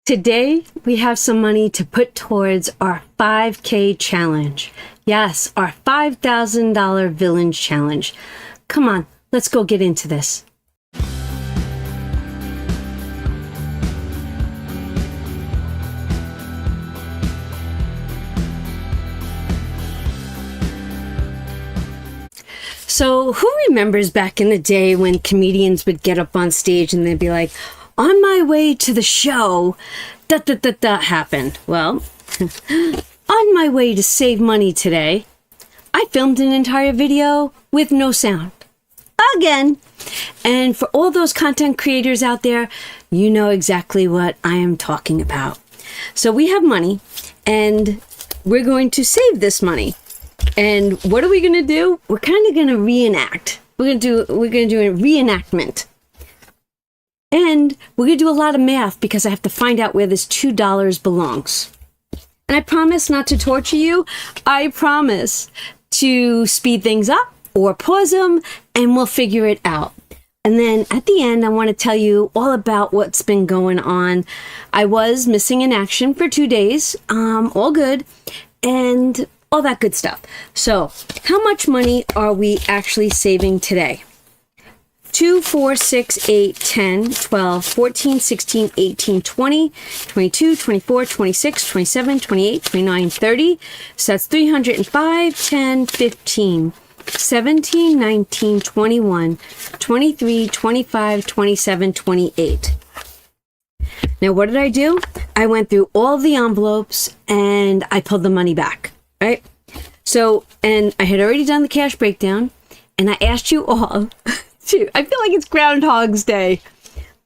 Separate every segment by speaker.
Speaker 1: Today, we have some money to put towards our 5K challenge. Yes, our $5,000 villains challenge. Come on, let's go get into this. So who remembers back in the day when comedians would get up on stage and they'd be like, on my way to the show, happened. Well, on my way to save money today, I filmed an entire video with no sound. Again. And for all those content creators out there, you know exactly what I am talking about. So we have money and we're going to save this money. And what are we going to do? We're kind of going to reenact. We're going to do a reenactment. And we're going to do a lot of math because I have to find out where this $2 belongs. And I promise not to torture you. I promise to speed things up or pause them and we'll figure it out. And then at the end, I want to tell you all about what's been going on. I was missing in action for 2 days. All good. And all that good stuff. So how much money are we actually saving today? 2, 4, 6, 8, 10, 12, 14, 16, 18, 20, 22, 24, 26, 27, 28, 29, 30. So that's 305, 10, 15, 17, 19, 21, 23, 25, 27, 28. Now, what did I do? I went through all the envelopes and I pulled the money back, right? So, and I had already done the cash breakdown and I asked you all I feel like it's Groundhog's Day.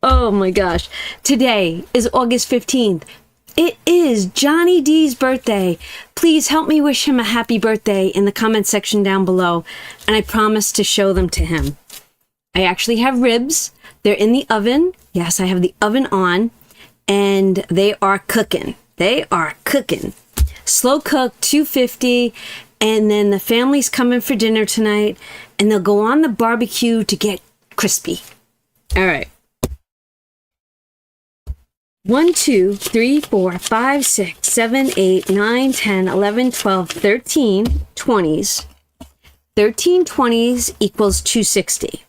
Speaker 1: Oh my gosh. Today is August 15th. It is Johnny D's birthday. Please help me wish him a happy birthday in the comment section down below. And I promise to show them to him. I actually have ribs. They're in the oven. Yes, I have the oven on. And they are cooking. They are cooking. Slow cook, 250. And then the family's coming for dinner tonight. And they'll go on the barbecue to get crispy. All right. 1, 2, 3, 4, 5, 6, 7, 8, 9, 10, 11, 12, 13 20s. 13 20s equals 260.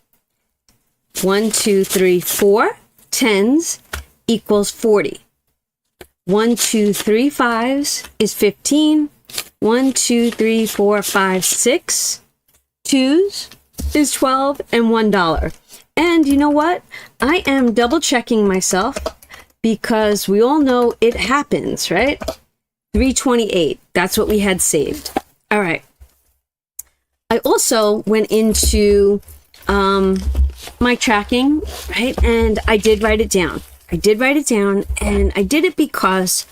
Speaker 1: 1, 2, 3, 4 10s equals 40. 1, 2, 3 5s is 15. 1, 2, 3, 4, 5, 6 2s is 12 and $1. And you know what? I am double checking myself because we all know it happens, right? 328. That's what we had saved. All right. I also went into my tracking, right? And I did write it down. And I did it because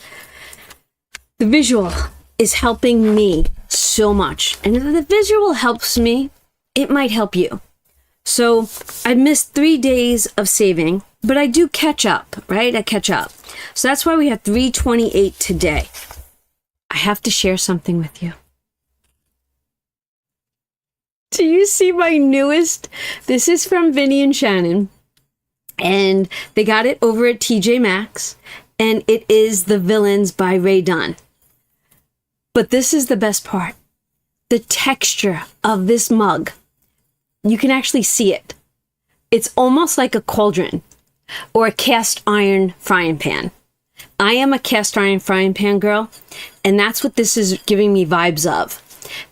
Speaker 1: the visual is helping me so much. And if the visual helps me, it might help you. So I missed 3 days of saving, but I do catch up, right? I catch up. So that's why we have 328 today. I have to share something with you. Do you see my newest? This is from Vinny and Shannon. And they got it over at TJ Maxx. And it is The Villains by Ray Dunn. But this is the best part. The texture of this mug. You can actually see it. It's almost like a cauldron or a cast iron frying pan. I am a cast iron frying pan girl, and that's what this is giving me vibes of.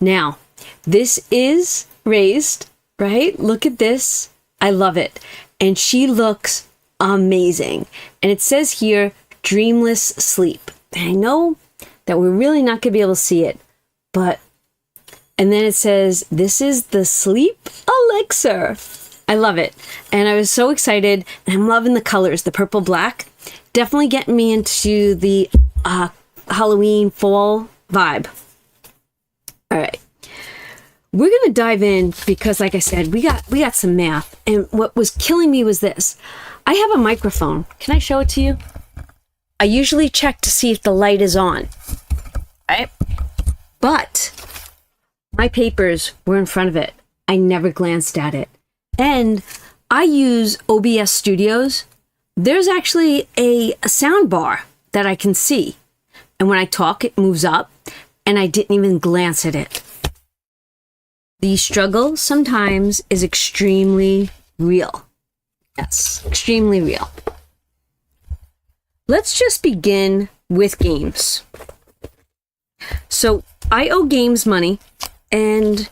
Speaker 1: Now, this is raised, right? Look at this. I love it. And she looks amazing. And it says here, dreamless sleep. And I know that we're really not going to be able to see it, but, and then it says, this is the sleep elixir. I love it. And I was so excited, and I'm loving the colors, the purple black, definitely getting me into the Halloween fall vibe. All right. We're going to dive in because, like I said, we got some math. And what was killing me was this. I have a microphone. Can I show it to you? I usually check to see if the light is on, right? But my papers were in front of it. I never glanced at it. And I use OBS Studios. There's actually a sound bar that I can see. And when I talk, it moves up, and I didn't even glance at it. The struggle sometimes is extremely real. Yes, extremely real. Let's just begin with games. So I owe games money, and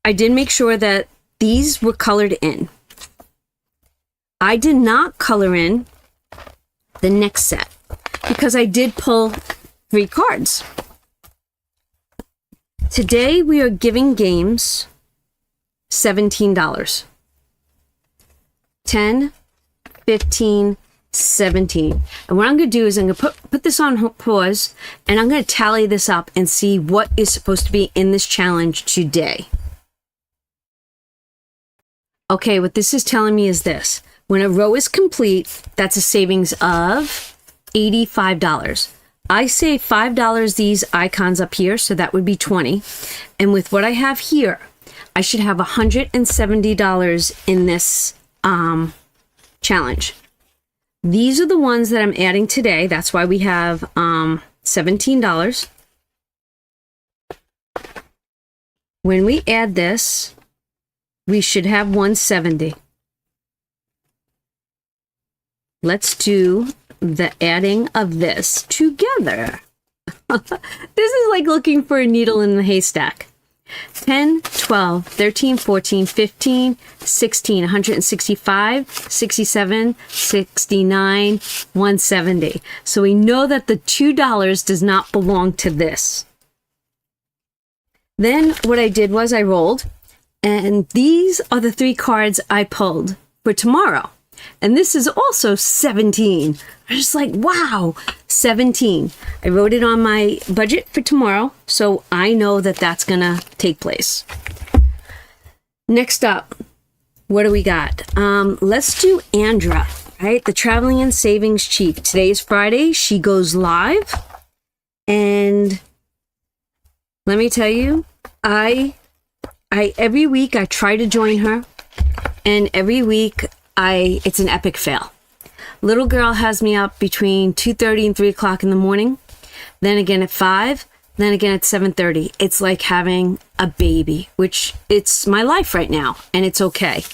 Speaker 1: I did make sure that these were colored in. I did not color in the next set because I did pull 3 cards. Today we are giving games $17. 10, 15, 17. And what I'm going to do is I'm going to put this on pause, and I'm going to tally this up and see what is supposed to be in this challenge today. Okay, what this is telling me is this. When a row is complete, that's a savings of $85. I save $5 these icons up here, so that would be $20. And with what I have here, I should have $170 in this challenge. These are the ones that I'm adding today. That's why we have $17. When we add this, we should have $170. Let's do the adding of this together. This is like looking for a needle in the haystack. 10, 12, 13, 14, 15, 16, 165, 67, 69, 170. So we know that the $2 does not belong to this. Then what I did was I rolled, and these are the 3 cards I pulled for tomorrow. And this is also 17. I was just like, wow, 17. I wrote it on my budget for tomorrow, so I know that that's going to take place. Next up, what do we got? Let's do Andra, right? The Traveling and Savings Chief. Today is Friday. She goes live. And let me tell you, I every week I try to join her, and every week it's an epic fail. Little girl has me up between 2:30 and 3 o'clock in the morning, then again at 5, then again at 7:30. It's like having a baby, which it's my life right now, and it's okay,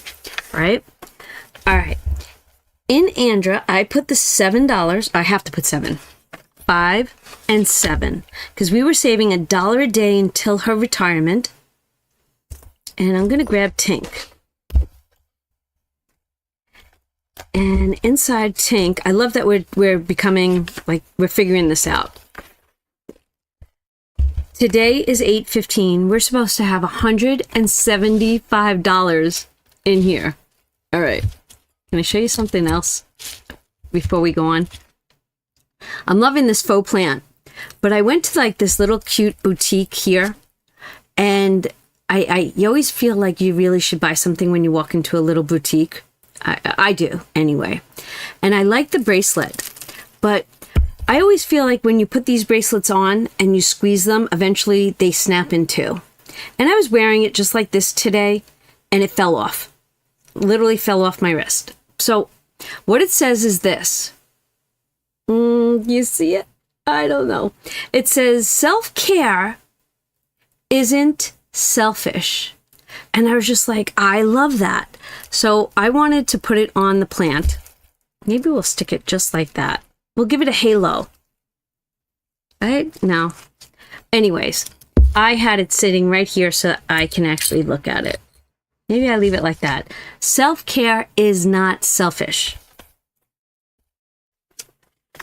Speaker 1: right? All right. In Andra, I put the $7. I have to put 7. 5 and 7, because we were saving $1 a day until her retirement. And I'm going to grab Tink. And inside Tink, I love that we're becoming, like, we're figuring this out. Today is 8:15. We're supposed to have $175 in here. All right. Can I show you something else before we go on? I'm loving this faux plant, but I went to like this little cute boutique here, and you always feel like you really should buy something when you walk into a little boutique. I do anyway. And I like the bracelet, but I always feel like when you put these bracelets on and you squeeze them, eventually they snap in two. And I was wearing it just like this today, and it fell off. Literally fell off my wrist. So what it says is this. You see it? I don't know. It says self-care isn't selfish. And I was just like, I love that. So I wanted to put it on the plant. Maybe we'll stick it just like that. We'll give it a halo. Right? No. Anyways, I had it sitting right here so that I can actually look at it. Maybe I leave it like that. Self-care is not selfish.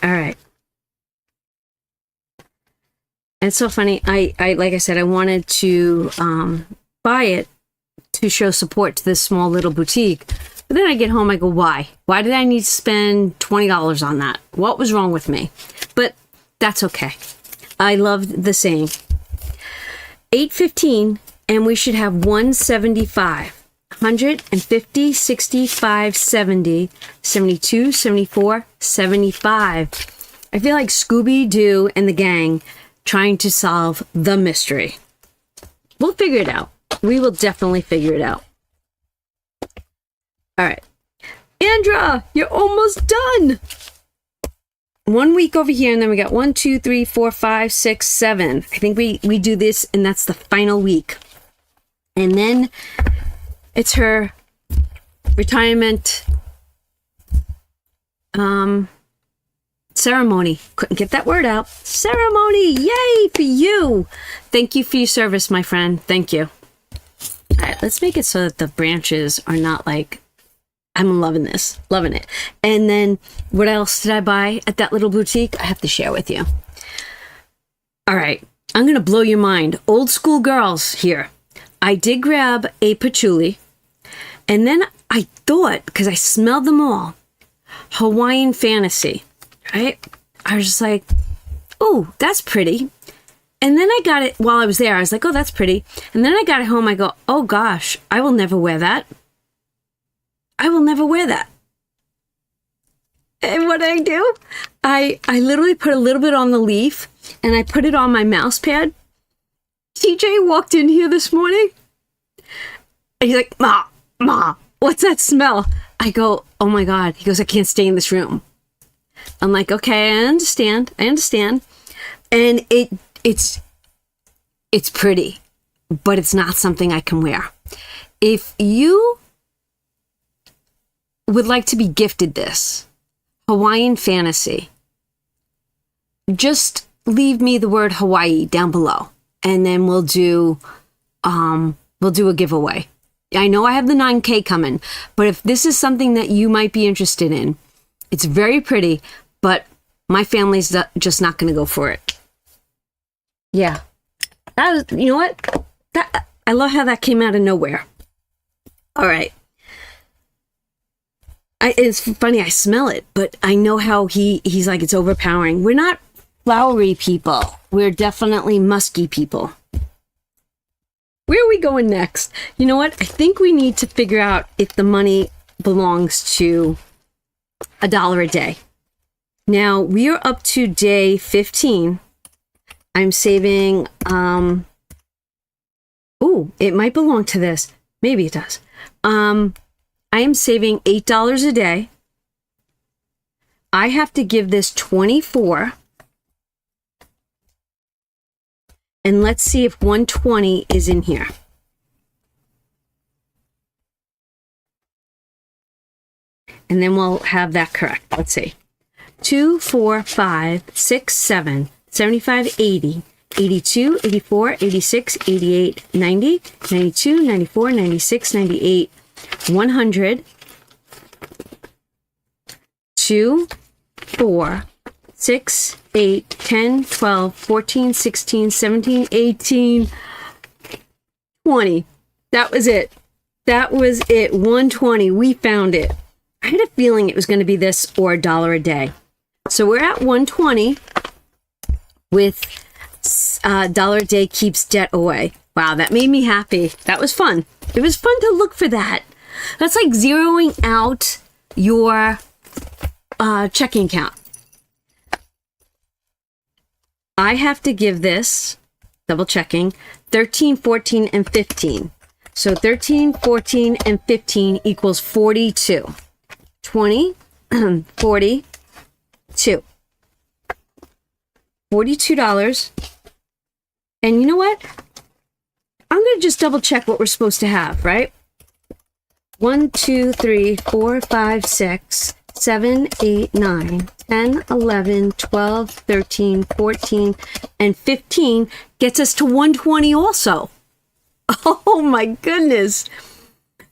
Speaker 1: All right. And it's so funny. I like I said, I wanted to buy it to show support to this small little boutique. But then I get home, I go, why? Why did I need to spend $20 on that? What was wrong with me? But that's okay. I love the saying. 8:15, and we should have 175. 150, 65, 70, 72, 74, 75. I feel like Scooby-Doo and the gang trying to solve the mystery. We'll figure it out. We will definitely figure it out. All right. Andra, you're almost done. 1 week over here, and then we got 1, 2, 3, 4, 5, 6, 7. I think we do this, and that's the final week. And then it's her retirement ceremony. Couldn't get that word out. Ceremony. Yay for you. Thank you for your service, my friend. Thank you. All right, let's make it so that the branches are not like, I'm loving this. Loving it. And then what else did I buy at that little boutique? I have to share with you. All right. I'm going to blow your mind. Old school girls here. I did grab a patchouli. And then I thought, because I smelled them all, Hawaiian Fantasy, right? I was just like, oh, that's pretty. And then I got it while I was there. I was like, oh, that's pretty. And then I got it home. I go, oh, gosh, I will never wear that. I will never wear that. And what did I do? I literally put a little bit on the leaf, and I put it on my mouse pad. TJ walked in here this morning, and he's like, Ma, what's that smell? I go, oh my God. He goes, I can't stay in this room. I'm like, okay, I understand. And it's pretty, but it's not something I can wear. If you would like to be gifted this Hawaiian Fantasy, just leave me the word Hawaii down below, and then we'll do a giveaway. I know I have the 9K coming, but if this is something that you might be interested in, it's very pretty, but my family's just not going to go for it. Yeah. That was, you know what? I love how that came out of nowhere. All right. It's funny, I smell it, but I know how he's like, it's overpowering. We're not flowery people. We're definitely musky people. Where are we going next? You know what? I think we need to figure out if the money belongs to $1 a day. Now, we are up to day 15. I'm saving, it might belong to this. Maybe it does. I am saving $8 a day. I have to give this 24. And let's see if 120 is in here. And then we'll have that correct. Let's see. 2, 4, 5, 6, 7, 75, 80, 82, 84, 86, 88, 90, 92, 94, 96, 98, 100, 2, 4, 6, 8, 10, 12, 14, 16, 17, 18, 20. That was it. 120. We found it. I had a feeling it was going to be this or $1 a day. So we're at 120 with $1 a day keeps debt away. Wow, that made me happy. That was fun. It was fun to look for that. That's like zeroing out your checking account. I have to give this, double checking, 13, 14, and 15. So 13, 14, and 15 equals 42. 20, 42. $42. And you know what? I'm going to just double check what we're supposed to have, right? 1, 2, 3, 4, 5, 6, 7, 8, 9, 10, 11, 12, 13, 14, and 15 gets us to 120 also. Oh my goodness.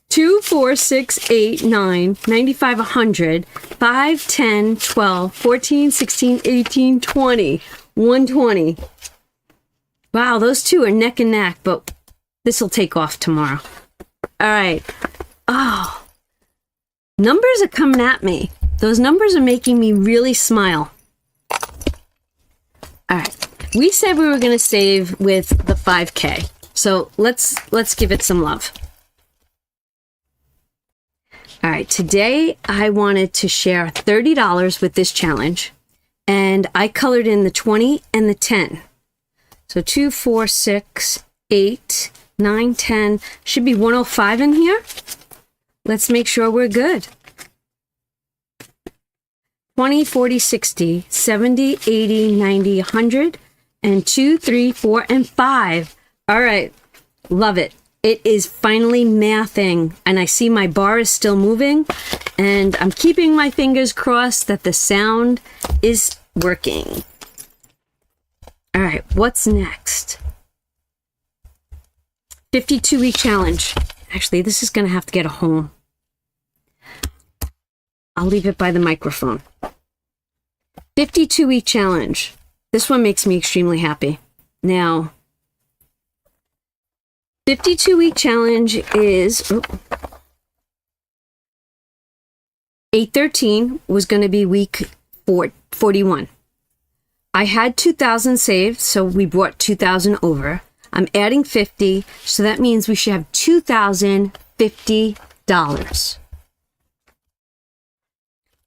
Speaker 1: 2, 4, 6, 8, 9, 95, 100, 5, 10, 12, 14, 16, 18, 20, 120. Wow, those two are neck and neck, but this will take off tomorrow. All right. Oh, numbers are coming at me. Those numbers are making me really smile. All right. We said we were going to save with the 5K. So let's give it some love. All right. Today I wanted to share $30 with this challenge, and I colored in the 20 and the 10. So 2, 4, 6, 8, 9, 10. Should be 105 in here. Let's make sure we're good. 20, 40, 60, 70, 80, 90, 100, and 2, 3, 4, and 5. All right. Love it. It is finally mathing, and I see my bar is still moving, and I'm keeping my fingers crossed that the sound is working. All right, what's next? 52-week challenge. Actually, this is going to have to get a home. I'll leave it by the microphone. 52-week challenge. This one makes me extremely happy. Now, 52-week challenge is 813 was going to be week 41. I had 2,000 saved, so we brought 2,000 over. I'm adding 50, so that means we should have $2,050.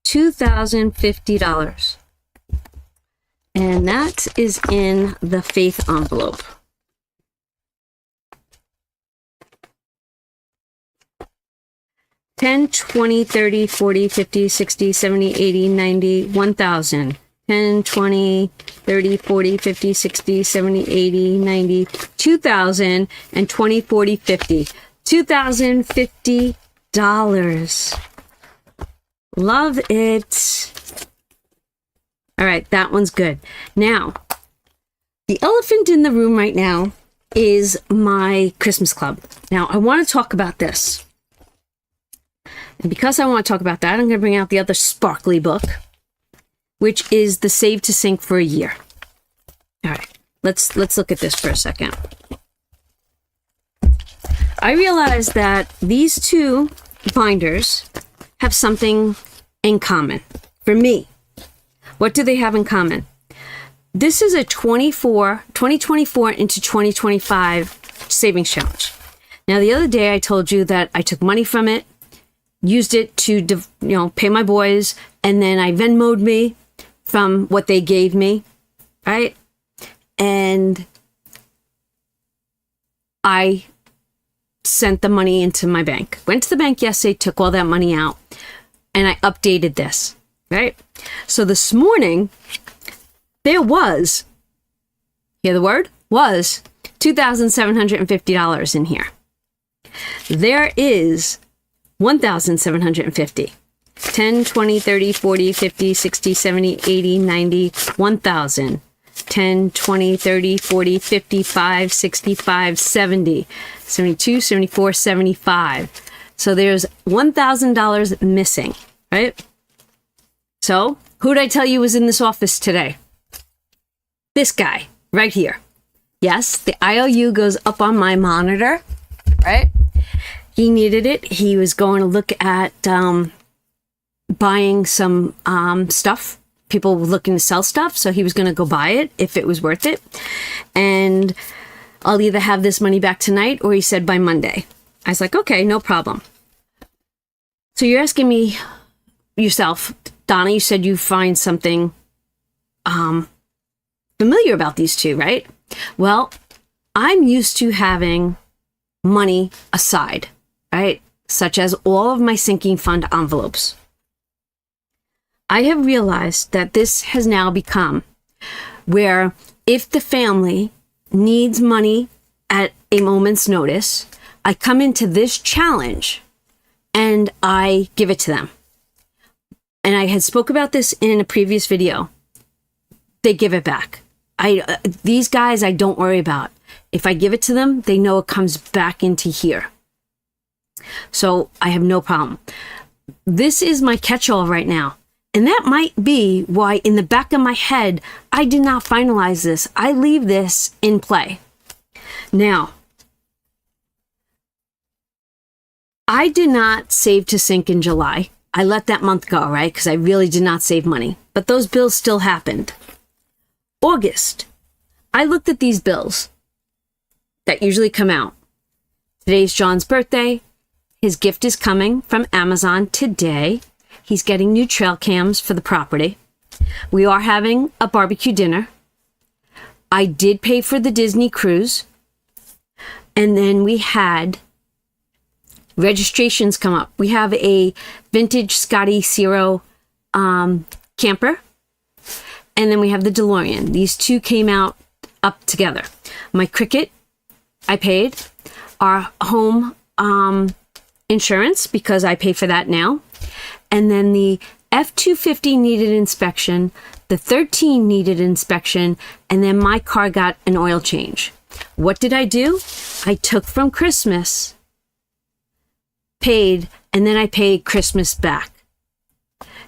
Speaker 1: $2,050. And that is in the faith envelope. 10, 20, 30, 40, 50, 60, 70, 80, 90, 1,000. 10, 20, 30, 40, 50, 60, 70, 80, 90, 2,000, and 20, 40, 50. $2,050. Love it. All right, that one's good. Now, the elephant in the room right now is my Christmas club. Now, I want to talk about this. And because I want to talk about that, I'm going to bring out the other sparkly book, which is the Save to Sink for a Year. All right, let's look at this for a second. I realized that these two binders have something in common for me. What do they have in common? This is a 2024 into 2025 savings challenge. Now, the other day I told you that I took money from it, used it to, pay my boys, and then I Venmo'd me from what they gave me, right? And I sent the money into my bank. Went to the bank yesterday, took all that money out, and I updated this, right? So this morning, there was, hear the word? Was $2,750 in here. There is 1,750. 10, 20, 30, 40, 50, 60, 70, 80, 90, 1,000. 10, 20, 30, 40, 55, 65, 70, 72, 74, 75. So there's $1,000 missing, right? So who did I tell you was in this office today? This guy right here. Yes, the IOU goes up on my monitor, right? He needed it. He was going to look at buying some stuff. People were looking to sell stuff, so he was going to go buy it if it was worth it. And I'll either have this money back tonight, or he said by Monday. I was like, okay, no problem. So you're asking me yourself, Donna, you said you find something familiar about these two, right? Well, I'm used to having money aside, right? Such as all of my sinking fund envelopes. I have realized that this has now become where if the family needs money at a moment's notice, I come into this challenge and I give it to them. And I had spoke about this in a previous video. They give it back. These guys I don't worry about. If I give it to them, they know it comes back into here. So I have no problem. This is my catch-all right now. And that might be why in the back of my head, I did not finalize this. I leave this in play. Now, I did not save to sink in July. I let that month go, right? Because I really did not save money. But those bills still happened. August, I looked at these bills that usually come out. Today's John's birthday. His gift is coming from Amazon today. He's getting new trail cams for the property. We are having a barbecue dinner. I did pay for the Disney cruise. And then we had registrations come up. We have a vintage Scotty Zero camper, and then we have the DeLorean. These two came out up together. My Cricket, I paid. Our home insurance, because I pay for that now. And then the F-250 needed inspection, the 13 needed inspection, and then my car got an oil change. What did I do? I took from Christmas, paid, and then I paid Christmas back.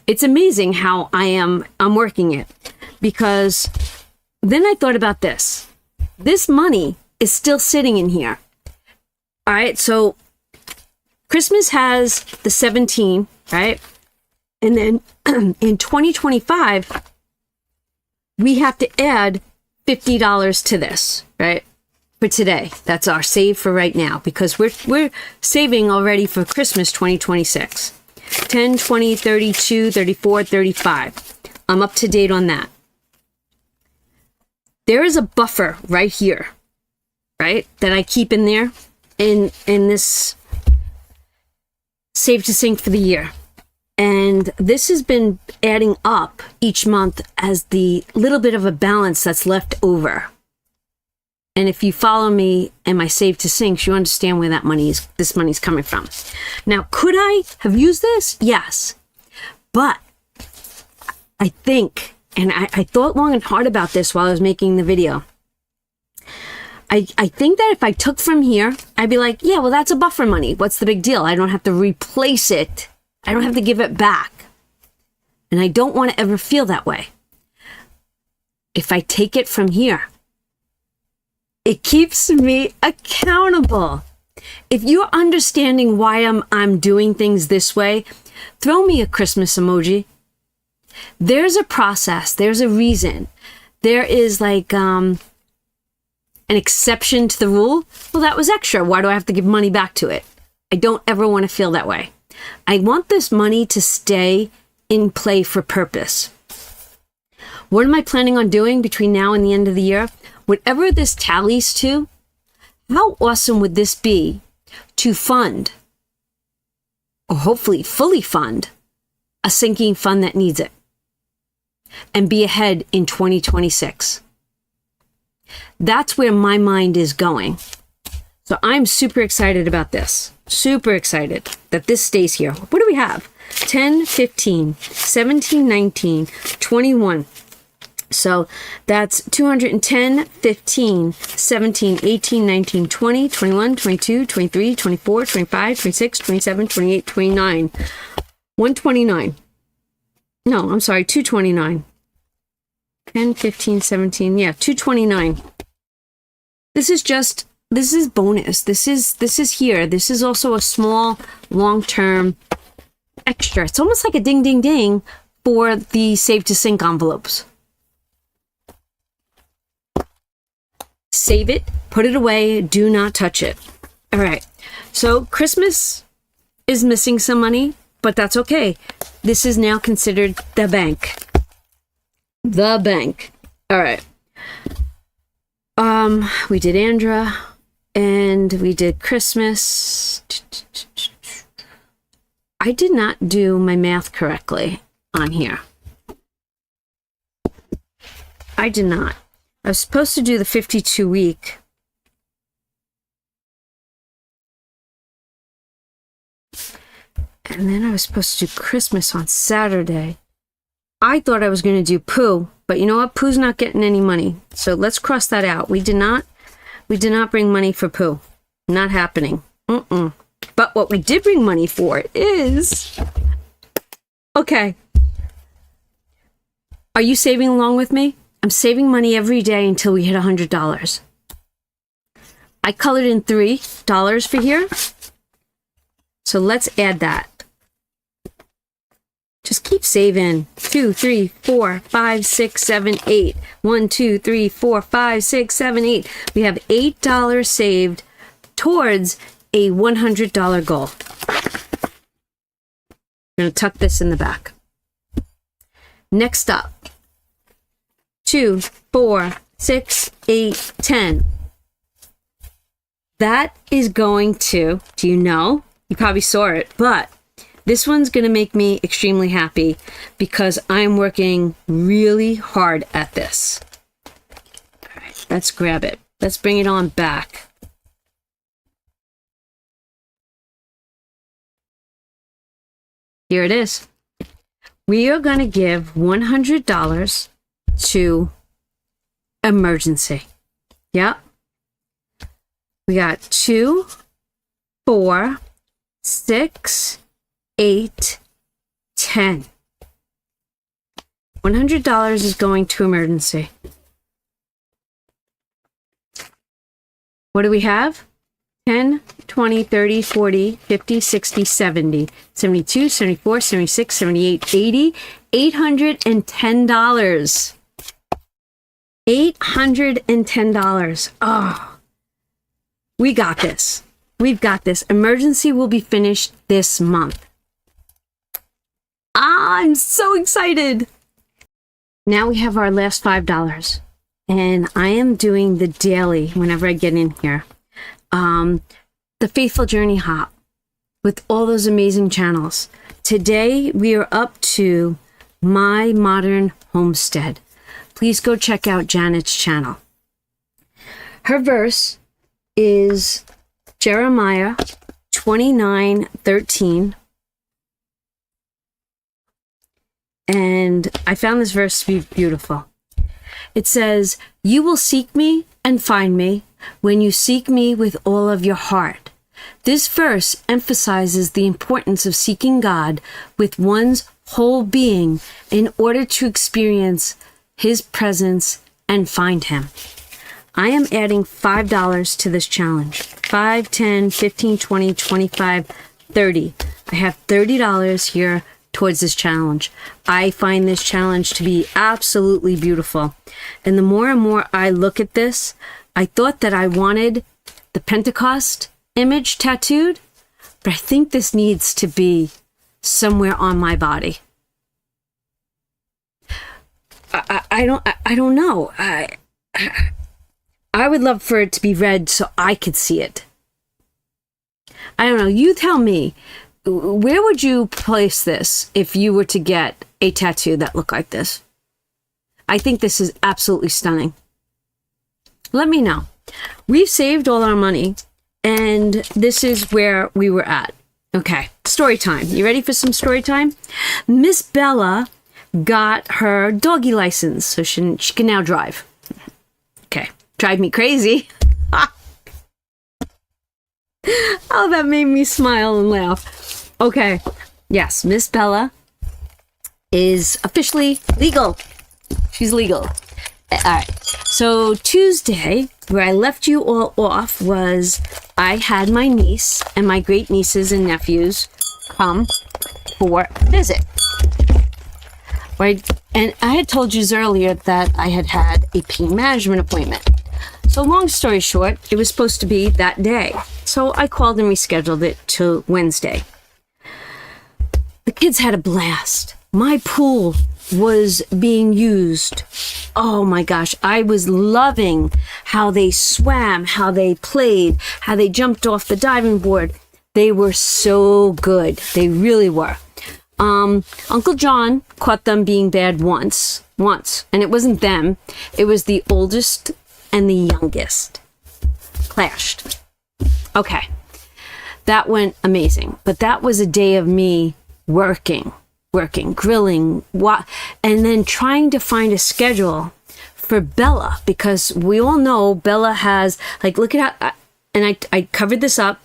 Speaker 1: It's amazing how I'm working it, because then I thought about this. This money is still sitting in here. All right, so Christmas has the 17, right? And then in 2025, we have to add $50 to this, right? For today. That's our save for right now, because we're saving already for Christmas 2026. 10, 20, 32, 34, 35. I'm up to date on that. There is a buffer right here, right? That I keep in there in this save to sync for the year. And this has been adding up each month as the little bit of a balance that's left over. And if you follow me and my save to syncs, you understand where this money's coming from. Now, could I have used this? Yes. But I think, and I thought long and hard about this while I was making the video. I think that if I took from here, I'd be like, yeah, well, that's a buffer money. What's the big deal? I don't have to replace it. I don't have to give it back. And I don't want to ever feel that way. If I take it from here, it keeps me accountable. If you're understanding why I'm doing things this way, throw me a Christmas emoji. There's a process. There's a reason. There is like an exception to the rule. Well, that was extra. Why do I have to give money back to it? I don't ever want to feel that way. I want this money to stay in play for purpose. What am I planning on doing between now and the end of the year? Whatever this tallies to, how awesome would this be to fund, or hopefully fully fund, a sinking fund that needs it and be ahead in 2026? That's where my mind is going. So I'm super excited about this. Super excited that this stays here. What do we have? 10, 15, 17, 19, 21. So that's 210, 15, 17, 18, 19, 20, 21, 22, 23, 24, 25, 26, 27, 28, 29. 129. No, I'm sorry, 229. 10, 15, 17, yeah, 229. This is bonus. This is here. This is also a small, long-term extra. It's almost like a ding, ding, ding for the Save to Sync envelopes. Save it, put it away, do not touch it. All right, so Christmas is missing some money, but that's okay. This is now considered the bank. The bank. All right. We did Andra, and we did Christmas. I did not do my math correctly on here. I did not. I was supposed to do the 52 week. And then I was supposed to do Christmas on Saturday. I thought I was going to do Pooh, but you know what? Pooh's not getting any money. So let's cross that out. We did not bring money for Pooh. Not happening. But what we did bring money for is... Okay. Are you saving along with me? I'm saving money every day until we hit $100. I colored in $3 for here. So let's add that. Just keep saving. 2, 3, 4, 5, 6, 7, 8. 1, 2, 3, 4, 5, 6, 7, 8. We have $8 saved towards a $100 goal. I'm going to tuck this in the back. Next up. 2, 4, 6, 8, 10. That is going to, do you know? You probably saw it, but This one's going to make me extremely happy because I'm working really hard at this. All right, let's grab it. Let's bring it on back. Here it is. We are going to give $100 to emergency. Yep. We got 2, 4, 6, 8, 10. $100 is going to emergency. What do we have? 10, 20, 30, 40, 50, 60, 70, 72, 74, 76, 78, 80, $810. $810. Oh, we got this. We've got this. Emergency will be finished this month. I'm so excited. Now we have our last $5. And I am doing the daily whenever I get in here. The Faithful Journey Hop with all those amazing channels. Today we are up to My Modern Homestead. Please go check out Janet's channel. Her verse is Jeremiah 29:13. And I found this verse to be beautiful. It says, "You will seek me and find me when you seek me with all of your heart." This verse emphasizes the importance of seeking God with one's whole being in order to experience His presence and find Him. I am adding $5 to this challenge. 5, 10, 15, 20, 25, 30. I have $30 here towards this challenge. I find this challenge to be absolutely beautiful. And the more and more I look at this, I thought that I wanted the Pentecost image tattooed, but I think this needs to be somewhere on my body. I don't know. I would love for it to be red so I could see it. I don't know. You tell me, where would you place this if you were to get a tattoo that looked like this? I think this is absolutely stunning. Let me know. We've saved all our money, and this is where we were at. Okay, story time. You ready for some story time? Miss Bella got her doggy license, so she can now drive. Okay, drive me crazy. Oh, that made me smile and laugh. Okay, yes, Miss Bella is officially legal. She's legal. All right, so Tuesday, where I left you all off, was I had my niece and my great nieces and nephews come for a visit. Right? And I had told you earlier that I had had a pain management appointment. So long story short, it was supposed to be that day. So I called and rescheduled it to Wednesday. The kids had a blast. My pool was being used. Oh my gosh, I was loving how they swam, how they played, how they jumped off the diving board. They were so good. They really were. Uncle John caught them being bad once, and it wasn't them. It was the oldest and the youngest. Clashed. Okay. That went amazing. But that was a day of me working, grilling, and then trying to find a schedule for Bella, because we all know Bella has, like, look at how, and I covered this up,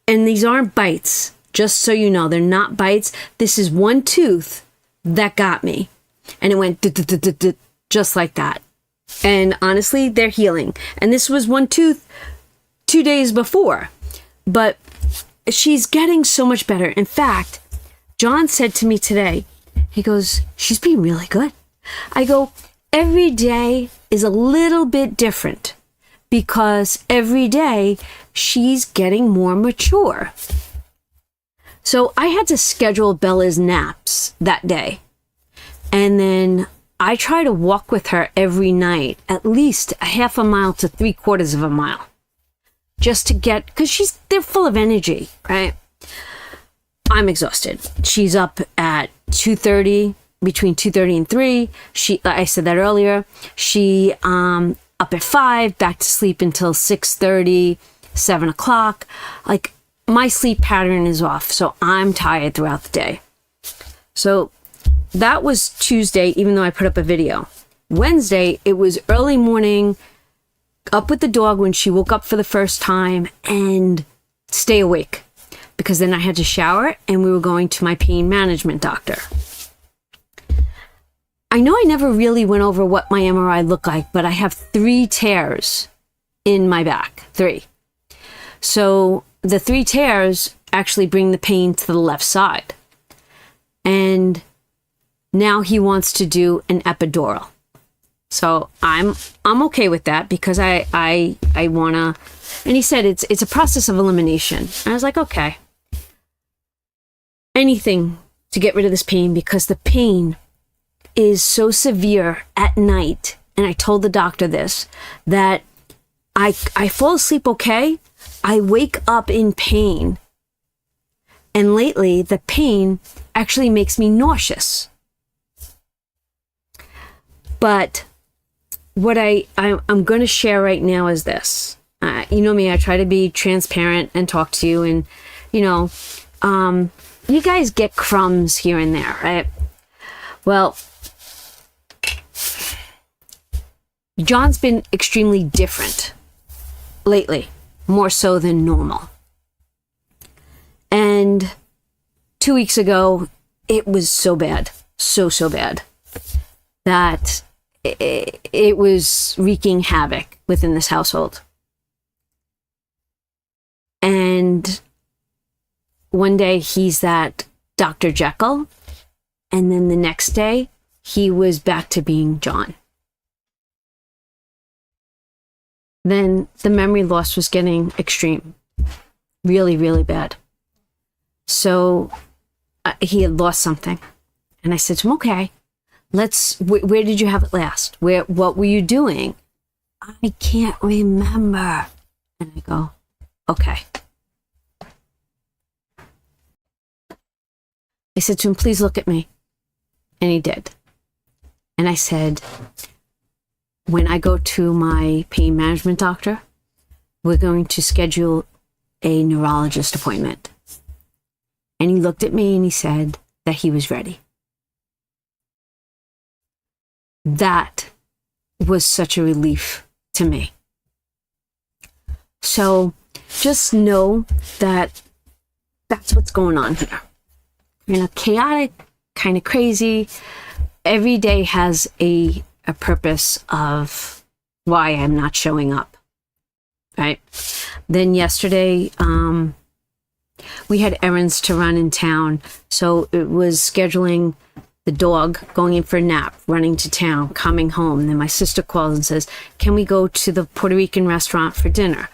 Speaker 1: and these aren't bites. Just so you know, they're not bites. This is one tooth that got me. And it went just like that. And honestly, they're healing. And this was one tooth 2 days before. But she's getting so much better. In fact, John said to me today, he goes, she's being really good. I go, every day is a little bit different because every day she's getting more mature. So I had to schedule Bella's naps that day. And then I try to walk with her every night, at least a half a mile to 3/4 of a mile. Just to get, because they're full of energy, right? I'm exhausted. She's up at 2:30, between 2:30 and 3. I said that earlier. She up at 5, back to sleep until 6:30, 7 o'clock. Like, my sleep pattern is off, so I'm tired throughout the day. So that was Tuesday, even though I put up a video. Wednesday, it was early morning, up with the dog when she woke up for the first time, and stay awake, because then I had to shower and we were going to my pain management doctor. I know I never really went over what my MRI looked like, but I have 3 tears in my back. 3. So the 3 tears actually bring the pain to the left side. And now he wants to do an epidural. So I'm okay with that, because I wanna, and he said it's a process of elimination. And I was like, okay. Anything to get rid of this pain, because the pain is so severe at night, and I told the doctor this, that I fall asleep okay, I wake up in pain, and lately the pain actually makes me nauseous. But what I'm going to share right now is this. You know me, I try to be transparent and talk to you, and you guys get crumbs here and there, right? Well, John's been extremely different lately, more so than normal. And 2 weeks ago, it was so bad, so bad, that it was wreaking havoc within this household. And one day he's that Dr. Jekyll, and then the next day he was back to being John. Then the memory loss was getting extreme, really bad. So he had lost something, and I said to him, okay, where did you have it last? What were you doing? I can't remember. And I go, okay. I said to him, please look at me. And he did. And I said, when I go to my pain management doctor, we're going to schedule a neurologist appointment. And he looked at me and he said that he was ready. That was such a relief to me. So just know that that's what's going on here. Chaotic, kind of crazy. Every day has a purpose of why I'm not showing up, right? Then yesterday, we had errands to run in town, so it was scheduling the dog, going in for a nap, running to town, coming home. And then my sister calls and says, can we go to the Puerto Rican restaurant for dinner?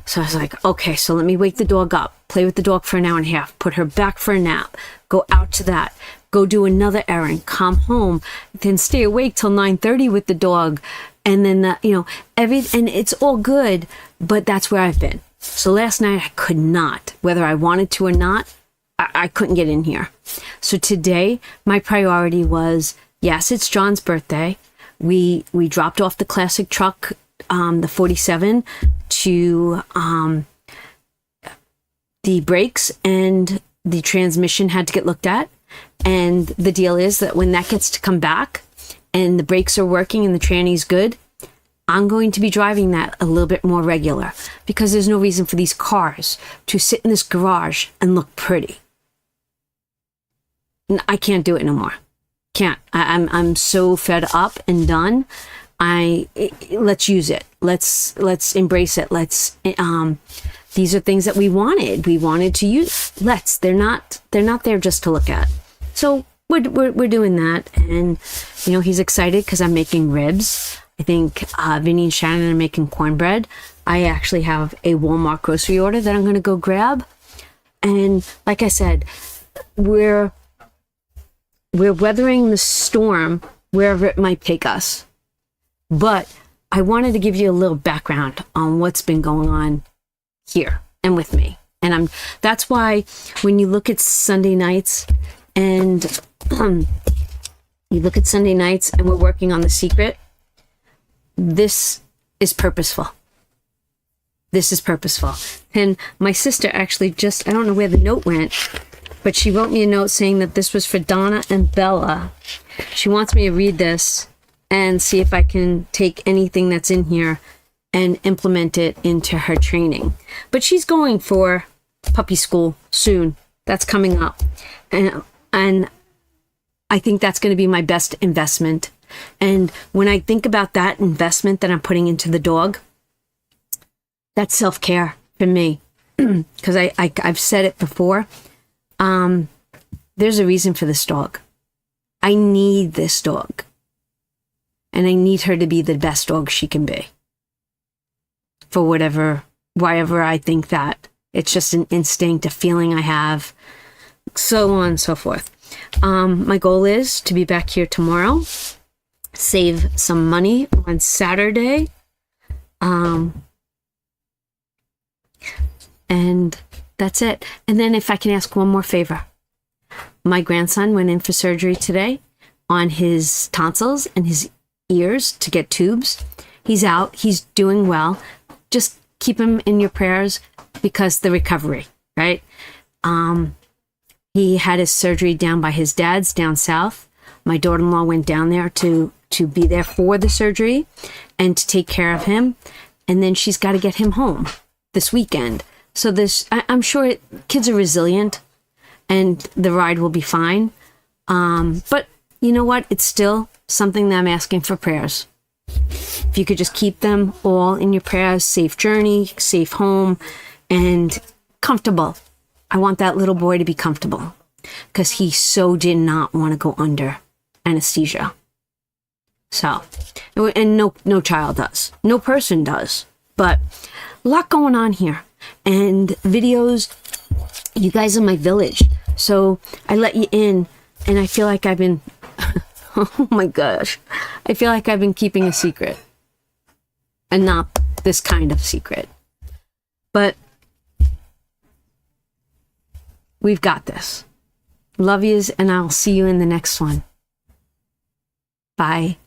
Speaker 1: So I was like, okay, so let me wake the dog up, play with the dog for an hour and a half, put her back for a nap, go out to that, go do another errand, come home, then stay awake till 9:30 with the dog. And then, and it's all good, but that's where I've been. So last night I could not, whether I wanted to or not, I couldn't get in here. So today my priority was, yes, it's John's birthday. We dropped off the classic truck, the 47, to the brakes, and the transmission had to get looked at. And the deal is that when that gets to come back and the brakes are working and the tranny's good, I'm going to be driving that a little bit more regular, because there's no reason for these cars to sit in this garage and look pretty. I can't do it no more. Can't. I'm so fed up and done. Let's use it. Let's embrace it. These are things that we wanted. We wanted to use. They're not there just to look at. So we're doing that, and he's excited because I'm making ribs. I think Vinny and Shannon are making cornbread. I actually have a Walmart grocery order that I'm going to go grab. And like I said, we're weathering the storm wherever it might take us. But I wanted to give you a little background on what's been going on here and with me. And that's why when you look at Sunday nights and we're working on The Secret, this is purposeful. This is purposeful. And my sister actually I don't know where the note went, but she wrote me a note saying that this was for Donna and Bella. She wants me to read this and see if I can take anything that's in here and implement it into her training. But she's going for puppy school soon. That's coming up. And I think that's going to be my best investment. And when I think about that investment that I'm putting into the dog, that's self-care for me. Because I've said it before. There's a reason for this dog. I need this dog. And I need her to be the best dog she can be. For wherever I think that. It's just an instinct, a feeling I have, so on and so forth. My goal is to be back here tomorrow, save some money on Saturday, and that's it. And then if I can ask one more favor. My grandson went in for surgery today on his tonsils and his ears to get tubes. He's out. He's doing well. Just keep him in your prayers because the recovery, right? He had his surgery down by his dad's down south. My daughter-in-law went down there to be there for the surgery and to take care of him. And then she's got to get him home this weekend. So I'm sure kids are resilient and the ride will be fine. But you know what? It's still something that I'm asking for prayers. If you could just keep them all in your prayers, safe journey, safe home, and comfortable. I want that little boy to be comfortable because he so did not want to go under anesthesia. So, and no child does. No person does. But a lot going on here. And videos, you guys are my village. So I let you in and I feel like I've been, oh my gosh, I feel like I've been keeping a secret. And not this kind of secret. But we've got this. Love yous, and I'll see you in the next one. Bye.